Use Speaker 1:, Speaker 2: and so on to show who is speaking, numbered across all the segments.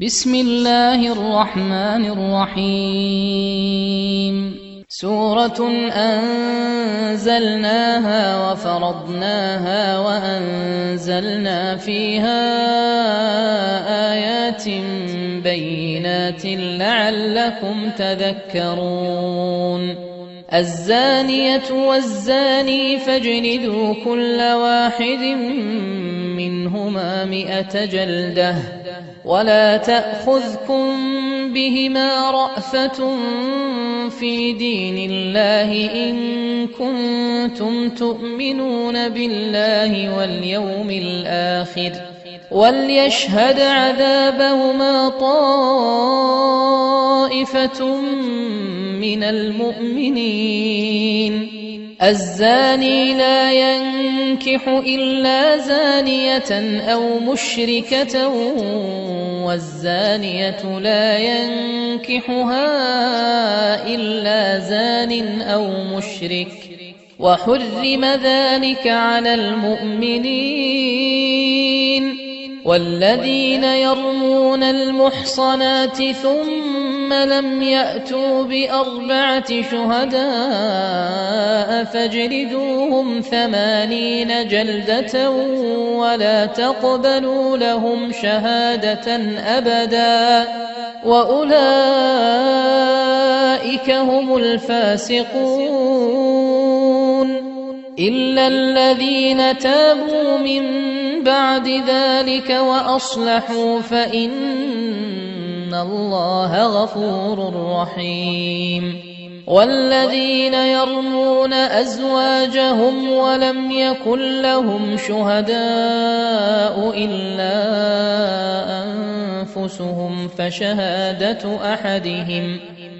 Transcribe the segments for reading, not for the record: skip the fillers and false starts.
Speaker 1: بسم الله الرحمن الرحيم. سورة أنزلناها وفرضناها وأنزلنا فيها آيات بينات لعلكم تذكرون. الزانية والزاني فاجلدوا كل واحد منهما 100 جلدة ولا تأخذكم بهما رأفة في دين الله إن كنتم تؤمنون بالله واليوم الآخر وليشهد عذابهما طائفة من المؤمنين. الزاني لا ينكح إلا زانية أو مشركة والزانية لا ينكحها إلا زان أو مشرك وحرم ذلك على المؤمنين. والذين يرمون المحصنات ثم لم يأتوا ب4 شهداء فاجلدوهم 80 جلدة ولا تقبلوا لهم شهادة أبدا وأولئك هم الفاسقون. إلا الذين تابوا من بعد ذلك وأصلحوا فإن الله غفور رحيم. والذين يرمون أزواجهم ولم يكن لهم شهداء إلا أنفسهم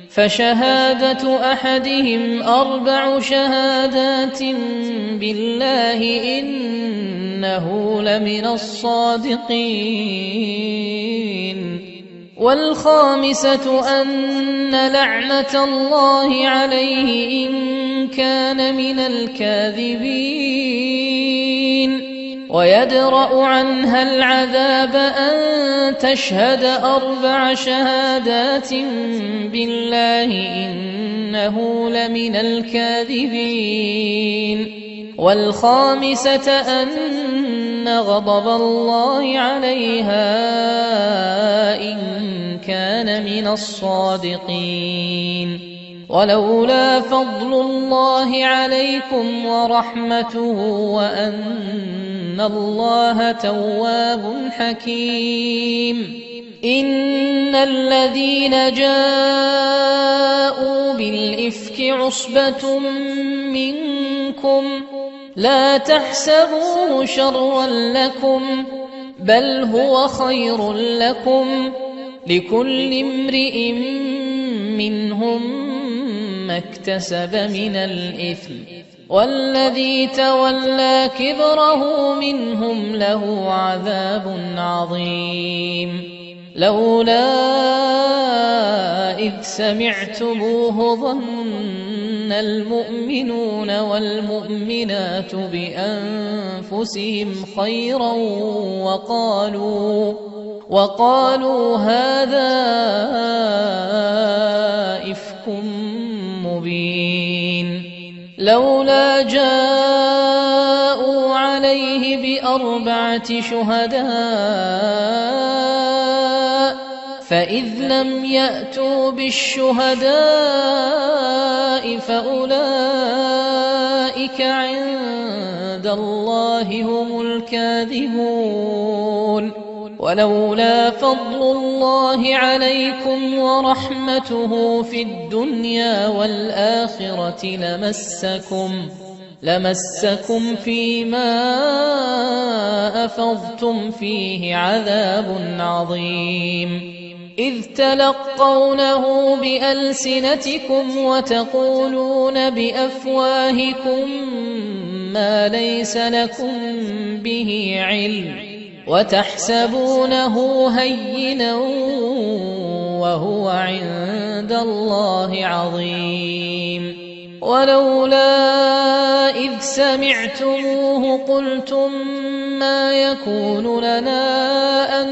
Speaker 1: فشهادة أحدهم 4 شهادات بالله إنه لمن الصادقين. والخامسة أن لعنة الله عليه إن كان من الكاذبين. ويدرأ عنها العذاب أن تشهد 4 شهادات بالله إنه لمن الكاذبين. والخامسة أن غضب الله عليها إن كان من الصادقين. ولولا فضل الله عليكم ورحمته وأن الله تواب حكيم. إن الذين جاءوا بالإفك عصبة منكم لا تحسبوه شرا لكم بل هو خير لكم لكل امرئ منهم ما اكتسب من الإثم والذي تولى كبره منهم له عذاب عظيم. لولا إذ سمعتموه ظن المؤمنون والمؤمنات بأنفسهم خيرا وقالوا هذا إفك مبين. لولا جاءوا عليه ب4 شهداء فإذ لم يأتوا بالشهداء فأولئك عند الله هم الكاذبون. ولولا فضل الله عليكم ورحمته في الدنيا والآخرة لمسكم فيما أفضتم فيه عذاب عظيم. إذ تلقونه بألسنتكم وتقولون بأفواهكم ما ليس لكم به علم وتحسبونه هينا وهو عند الله عظيم. ولولا إذ سمعتموه قلتم ما يكون لنا أن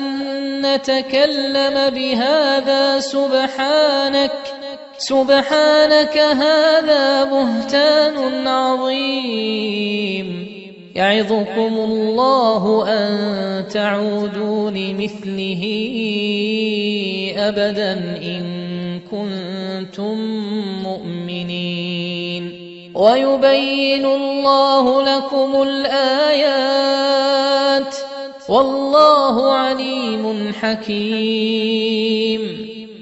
Speaker 1: نتكلم بهذا سبحانك هذا بهتان عظيم. يعظكم الله أن تعودوا لمثله أبدا إن كنتم مؤمنين. ويبين الله لكم الآيات والله عليم حكيم.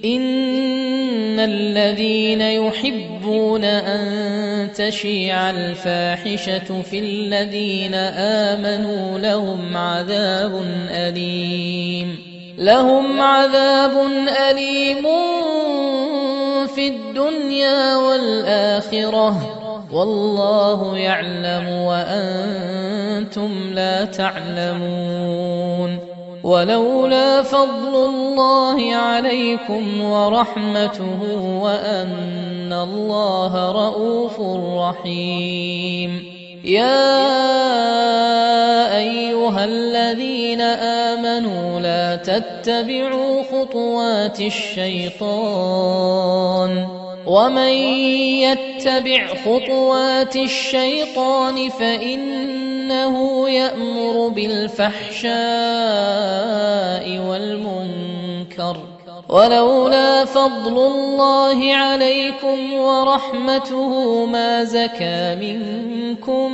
Speaker 1: إن الذين يحبون أن تشيع الفاحشة في الذين آمنوا لهم عذاب أليم في الدنيا والآخرة والله يعلم وأنتم لا تعلمون. ولولا فضل الله عليكم ورحمته وأن الله رؤوف رحيم. يا أيها الذين آمنوا لا تتبعوا خطوات الشيطان ومن يتبع خطوات الشيطان فإنه يأمر بالفحشاء والمنكر. ولولا فضل الله عليكم ورحمته ما زكى منكم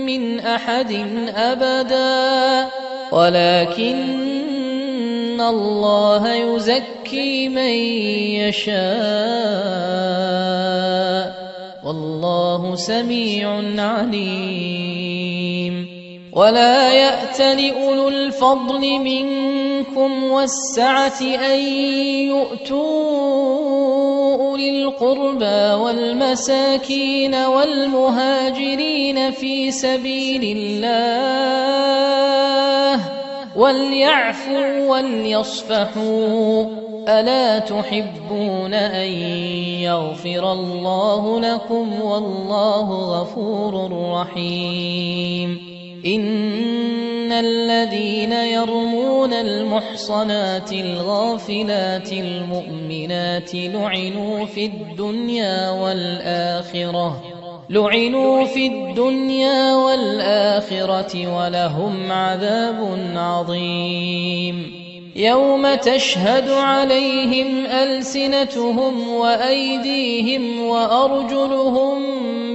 Speaker 1: من أحد أبدا ولكن الله يزكي من يشاء والله سميع عليم. ولا يأتل أولو الفضل منكم والسعة أن يؤتوا أولي القربى والمساكين والمهاجرين في سبيل الله وليعفوا وليصفحوا. ألا تحبون أن يغفر الله لكم والله غفور رحيم. إن الذين يرمون المحصنات الغافلات المؤمنات لعنوا في الدنيا والآخرة ولهم عذاب عظيم. يوم تشهد عليهم ألسنتهم وأيديهم وأرجلهم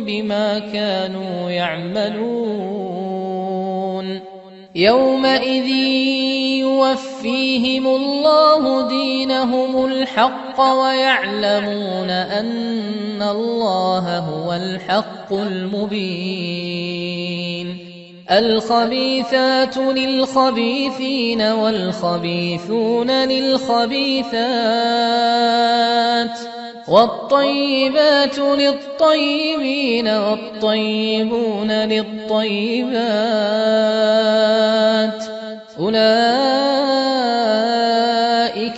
Speaker 1: بما كانوا يعملون. يومئذ يوفيهم الله دينهم الحق ويعلمون أن الله هو الحق المبين. الخبيثات للخبيثين والخبيثون للخبيثات والطيبات للطيبين والطيبون للطيبات أولئك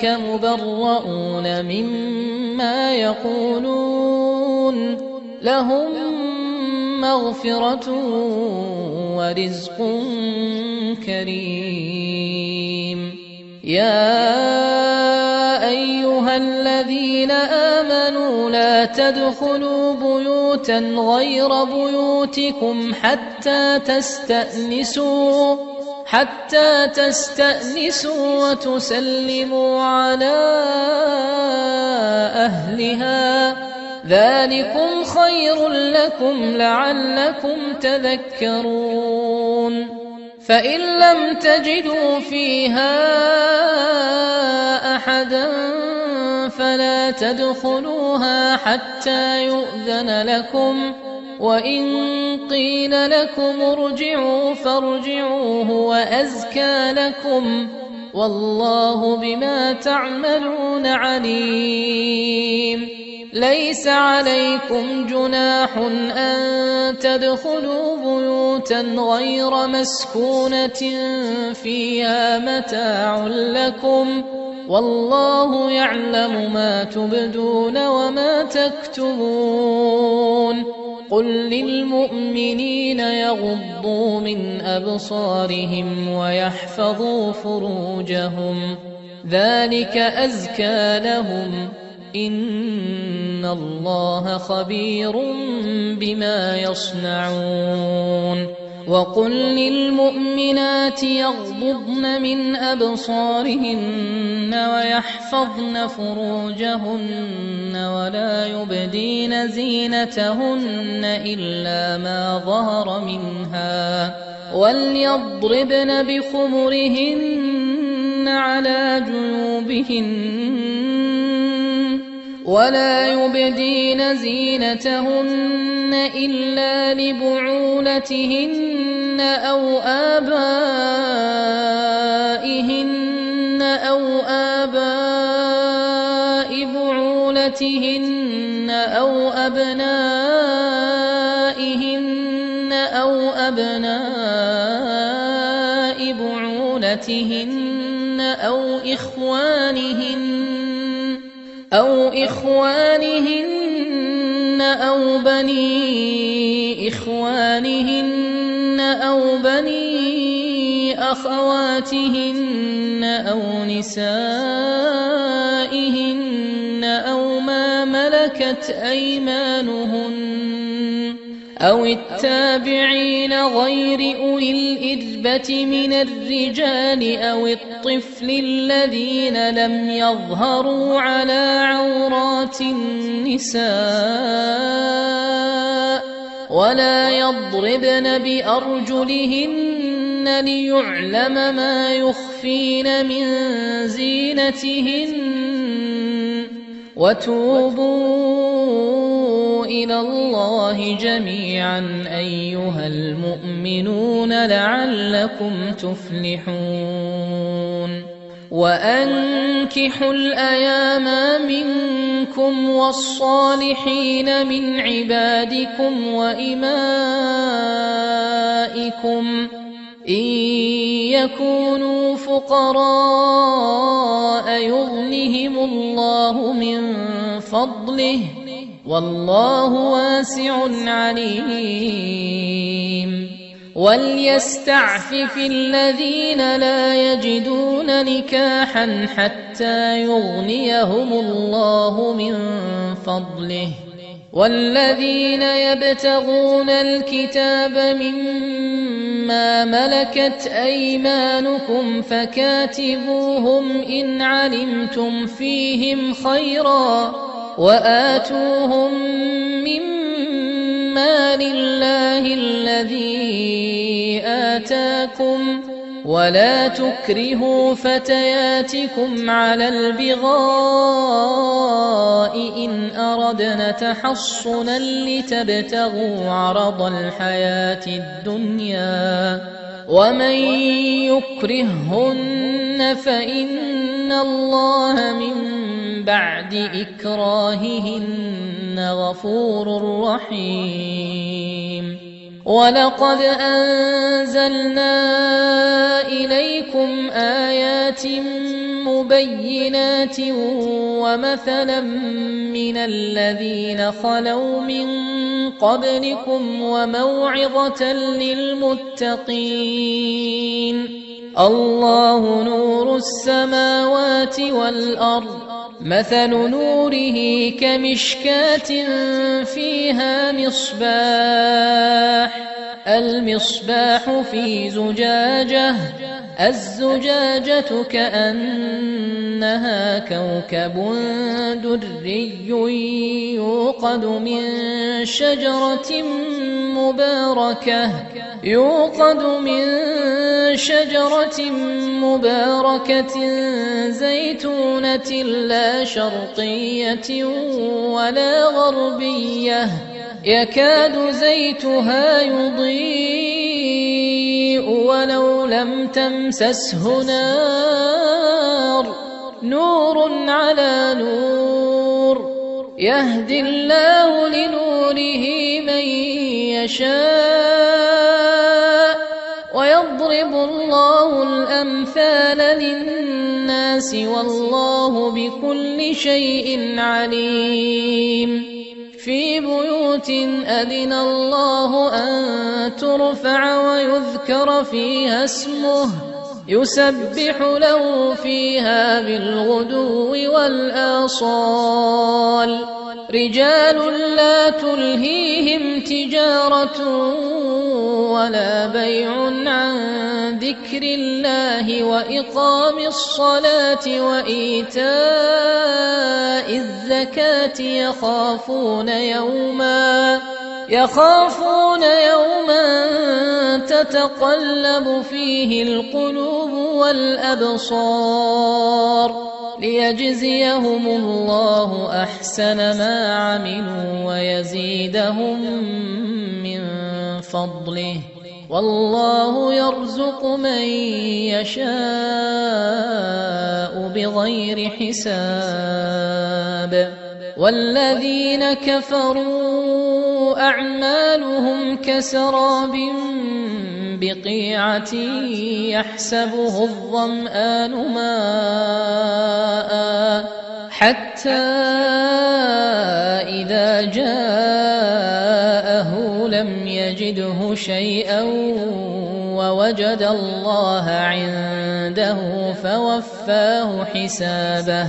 Speaker 1: مبرؤون مما يقولون لهم مغفرة ورزق كريم. يا أيها الذين آمنوا لا تدخلوا بيوتا غير بيوتكم حتى تستأنسوا وتسلموا على أهلها ذلكم خير لكم لعلكم تذكرون. فإن لم تجدوا فيها أحدا فلا تدخلوها حتى يؤذن لكم وإن قيل لكم ارجعوا فارجعوا هو أزكى لكم والله بما تعملون عليم. ليس عليكم جناح أن تدخلوا بيوتا غير مسكونة فيها متاع لكم والله يعلم ما تبدون وما تكتمون. قل للمؤمنين يغضوا من أبصارهم ويحفظوا فروجهم ذلك أزكى لهم إن الله خبير بما يصنعون وقل للمؤمنات يغضضن من أبصارهن ويحفظن فروجهن ولا يبدين زينتهن إلا ما ظهر منها وليضربن بخمرهن على جيوبهن ولا يبدين زينتهن إلا لبعولتهن أو آبائهن أو آباء بعولتهن أو أبنائهن أو أبناء بعولتهن أو إخوانهن أو بني إخوانهن أو بني أخواتهن أو نسائهن أو ما ملكت أيمانهن أو التابعين غير أولي الإربة من الرجال أو الطفل الذين لم يظهروا على عورات النساء ولا يضربن بأرجلهن ليعلم ما يخفين من زينتهن وتوبوا إلى الله جميعا أيها المؤمنون لعلكم تفلحون وأنكحوا الأيام منكم والصالحين من عبادكم وإمائكم إن يكونوا فقراء يغنهم الله من فضله والله واسع عليم وليستعفف الذين لا يجدون نكاحا حتى يغنيهم الله من فضله والذين يبتغون الكتاب مما ملكت أيمانكم فكاتبوهم إن علمتم فيهم خيرا وآتوهم مما لله الذي آتاكم ولا تكرهوا فتياتكم على البغاء إن أردنا تحصنا لتبتغوا عرض الحياة الدنيا ومن يكرههن فإن الله من بعد إكراههن غفور رحيم ولقد أنزلنا إليكم آيات مبينات ومثلا من الذين خلوا من قبلكم وموعظة للمتقين الله نور السماوات والأرض مثل نوره كمشكاة فيها المصباح في زجاجة الزجاجة كأنها كوكب دري يوقد من شجرة مباركة زيتونة لا شرقية ولا غربية يكاد زيتها يضيء ولو لم تمسسه نور على نور يهدي الله لنوره من يشاء ويضرب الله الأمثال للناس والله بكل شيء عليم في بيوت أذن الله أن ترفع ويذكر فيها اسمه يسبح له فيها بالغدو والآصال رجال لا تلهيهم تجارة ولا بيع عن ذكر الله وإقام الصلاة وإيتاء الزكاة يخافون يوما تتقلب فيه القلوب والأبصار ليجزيهم الله أحسن ما عملوا ويزيدهم من فضله والله يرزق من يشاء بغير حساب والذين كفروا أعمالهم كسراب بقيعة يحسبه الظمآن ماء حتى إذا جاءه لم يجده شيئا ووجد الله عنده فوفاه حسابه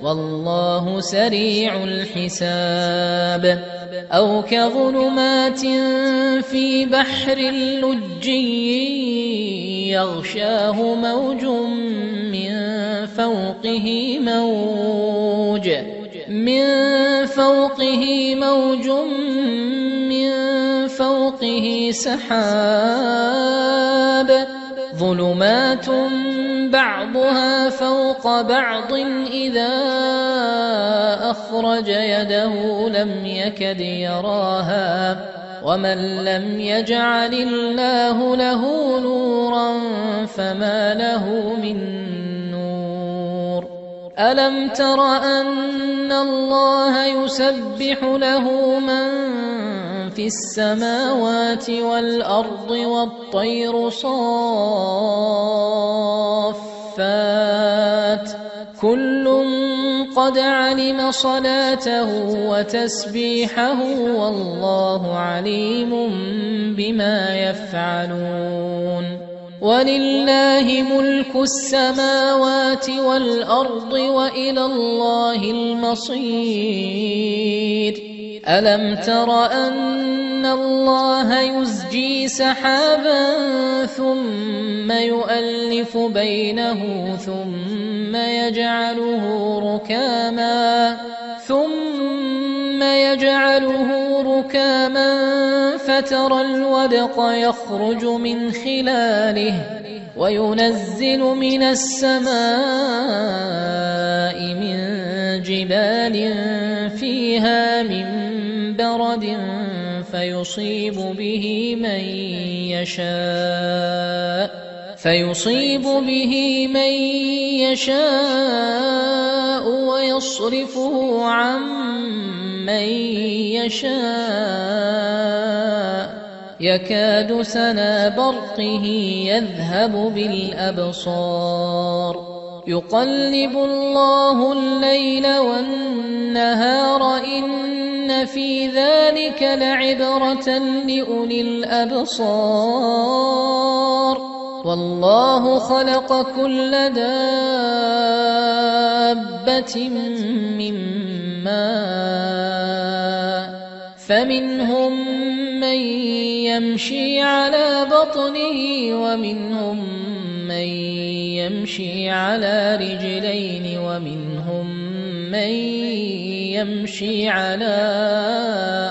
Speaker 1: والله سريع الحساب أو كظلمات في بحر لجي يغشاه موج من فوقه سحاب ظلمات بعضها فوق بعض إذا أخرج يده لم يكد يراها ومن لم يجعل الله له نورا فما له من نور ألم تر أن الله يسبح له من في السماوات والأرض والطير صافات كل قد علم صلاته وتسبيحه والله عليم بما يفعلون ولله ملك السماوات والأرض وإلى الله المصير ألم تر أن الله يزجي سحابا ثم يؤلف بينه ثم يجعله ركاما فترى الودق يخرج من خلاله وينزل من السماء من جبال فيها من برد فيصيب به من يشاء ويصرفه عن من يشاء يكاد سنا برقه يذهب بالأبصار يقلب الله الليل والنهار إن في ذلك لعبرة لأولي الأبصار والله خلق كل دابة من ماء فمنهم من يمشي على بطنه ومنهم من يمشي على رجلين ومنهم من يمشي على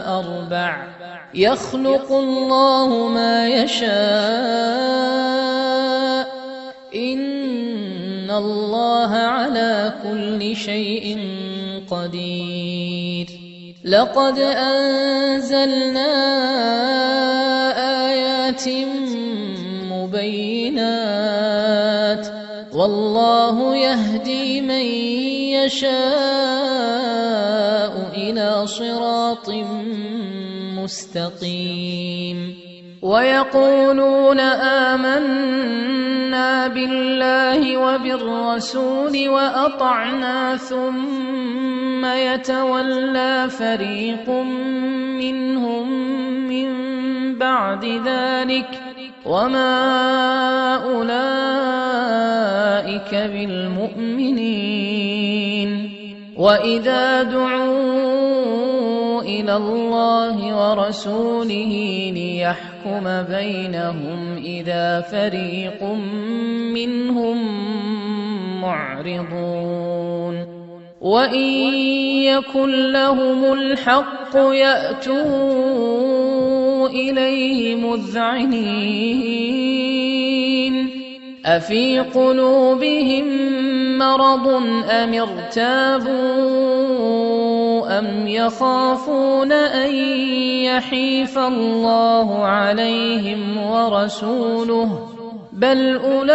Speaker 1: أربع يخلق الله ما يشاء إن الله على كل شيء قدير لقد أنزلنا آيات مبينات والله يهدي من يشاء إلى صراط مستقيم ويقولون آمنا بالله وبالرسول وأطعنا ثم يتولى فريق منهم من بعد ذلك وما أولئك بالمؤمنين وإذا دعوا إلى الله ورسوله ليحكم بينهم إذا فريق منهم معرضون وإن يكن لهم الحق يأتوا إليه مذعنين أفي قلوبهم مرض أم ارتابوا أم يخافون أن يحيف الله عليهم ورسوله بل أولئك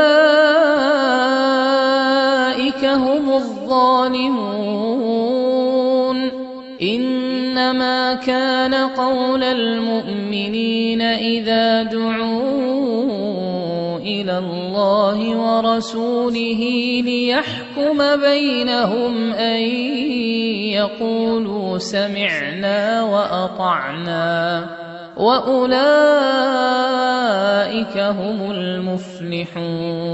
Speaker 1: هم الظالمون إنما كان قول المؤمنين إذا دعوا إلى الله ورسوله ليحكم بينهم أن يقولوا سمعنا وأطعنا وأولئك هم المفلحون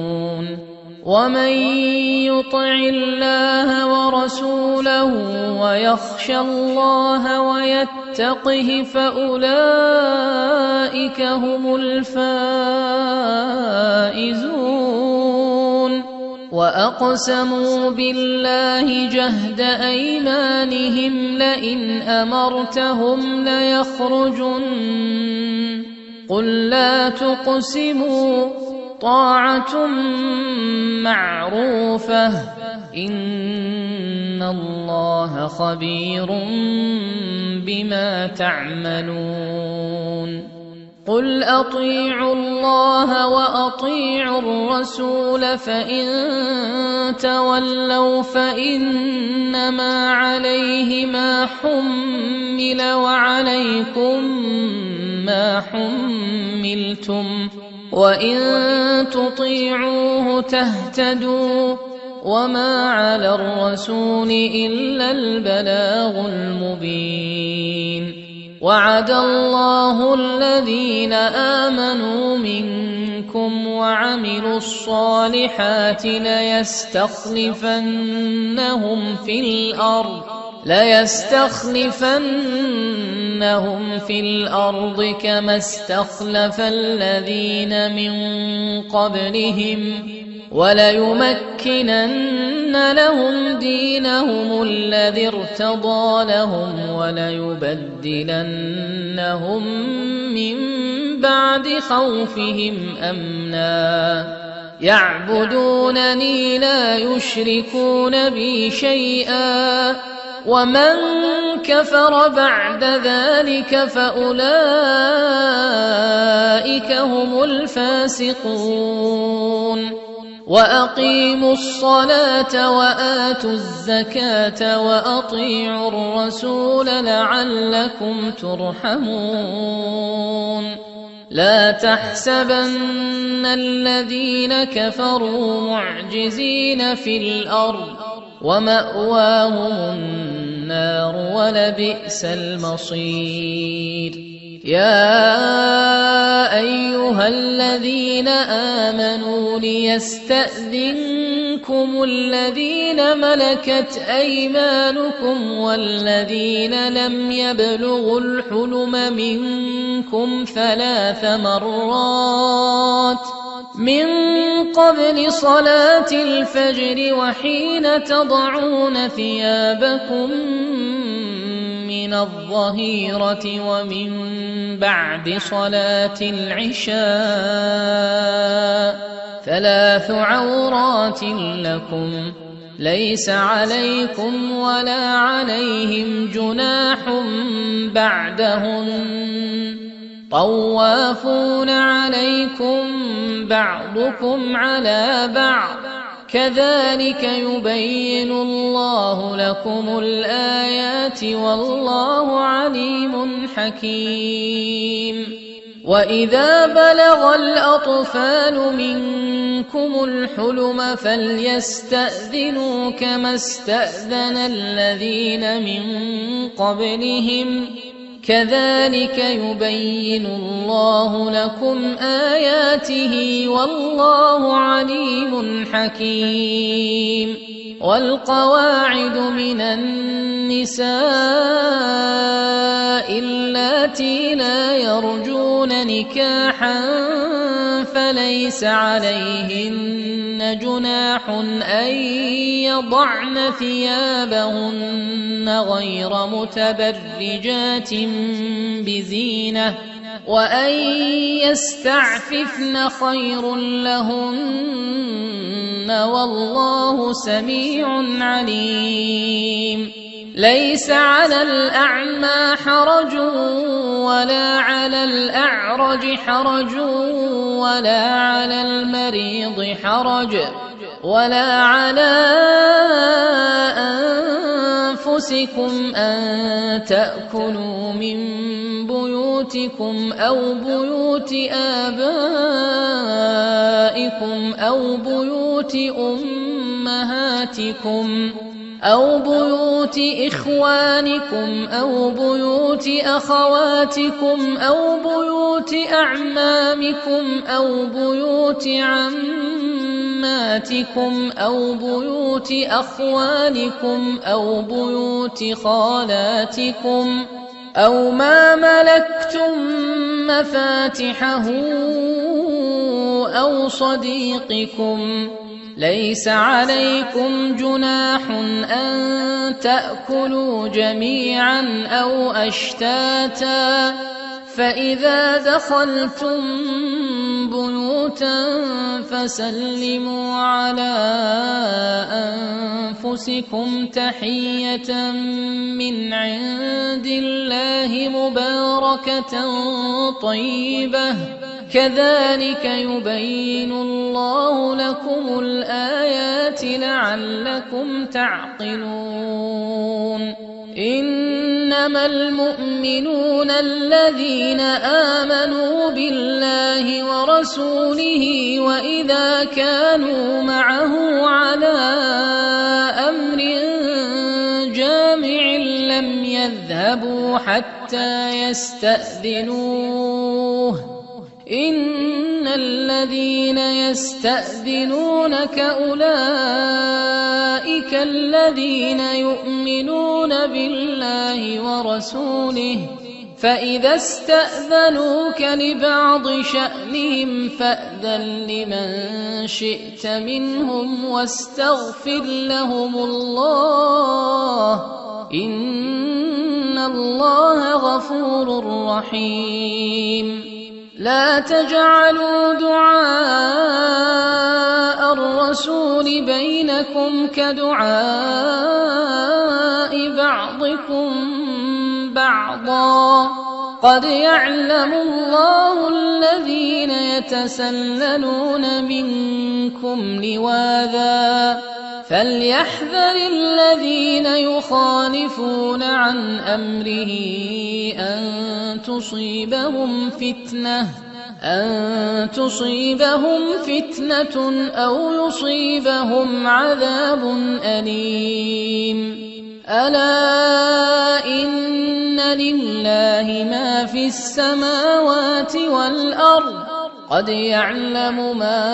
Speaker 1: ومن يطع الله ورسوله ويخشى الله ويتقه فأولئك هم الفائزون وأقسموا بالله جهد أيمانهم لئن أمرتهم ليخرجن قل لا تقسموا طاعة معروفة إن الله خبير بما تعملون قل أطيعوا الله وأطيعوا الرسول فإن تولوا فإنما عليه ما حمل وعليكم ما حملتم وإن تطيعوه تهتدوا وما على الرسول إلا البلاغ المبين وعد الله الذين آمنوا منكم وعملوا الصالحات ليستخلفنهم في الأرض كما استخلف الذين من قبلهم وليمكنن لهم دينهم الذي ارتضى لهم وليبدلنهم من بعد خوفهم أمنا يعبدونني لا يشركون بي شيئا ومن كفر بعد ذلك فأولئك هم الفاسقون وأقيموا الصلاة وآتوا الزكاة وأطيعوا الرسول لعلكم ترحمون لا تحسبن الذين كفروا معجزين في الأرض ومأواهم النار ولبئس المصير يا أيها الذين آمنوا ليستأذنكم الذين ملكت أيمانكم والذين لم يبلغوا الحلم منكم 3 مرات من قبل صلاة الفجر وحين تضعون ثيابكم من الظهيرة ومن بعد صلاة العشاء 3 عورات لكم ليس عليكم ولا عليهم جناح بعدهن طوافون عليكم بعضكم على بعض كذلك يبين الله لكم الآيات والله عليم حكيم وإذا بلغ الأطفال منكم الحلم فليستأذنوا كما استأذن الذين من قبلهم كذلك يبين الله لكم آياته والله عليم حكيم. والقواعد من النساء اللاتي لا يرجون نكاحا فليس عليهن جناح أن يضعن ثيابهن غير متبرجات بزينة وأن يستعففن خير لهن والله سميع عليم. ليس على الأعمى حرج ولا على الأعرج حرج ولا على المريض حرج ولا على أنفسكم أن تأكلوا من بيوتكم أو بيوت آبائكم أو بيوت أمهاتكم أو بيوت إخوانكم أو بيوت أخواتكم أو بيوت أعمامكم أو بيوت عماتكم أو بيوت أخوالكم أو بيوت خالاتكم أو ما ملكتم مفاتحه أو صديقكم. ليس عليكم جناح أن تأكلوا جميعا أو أشتاتا فإذا دخلتم بيوتا فسلموا على أنفسكم تحية من عند الله مباركة طيبة كذلك يبين الله لكم الآيات لعلكم تعقلون. إنما المؤمنون الذين آمنوا بالله ورسوله وإذا كانوا معه على أمر جامع لم يذهبوا حتى يستأذنوه. إن الذين يستأذنونك أولئك الذين يؤمنون بالله ورسوله فإذا استأذنوك لبعض شأنهم فأذن لمن شئت منهم واستغفر لهم الله إن الله غفور رحيم. لا تجعلوا دعاء الرسول بينكم كدعاء بعضكم بعضا قد يعلم الله الذين يتسللون منكم لواذا فليحذر الذين يخالفون عن أمره أن تصيبهم فتنة أو يصيبهم عذاب أليم. ألا إن لله ما في السماوات والأرض قد يعلم ما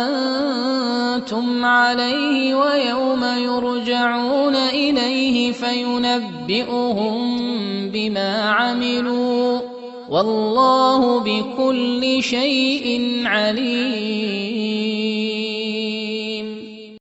Speaker 1: أنتم عليه ويوم يرجعون إليه فينبئهم بما عملوا والله بكل شيء عليم.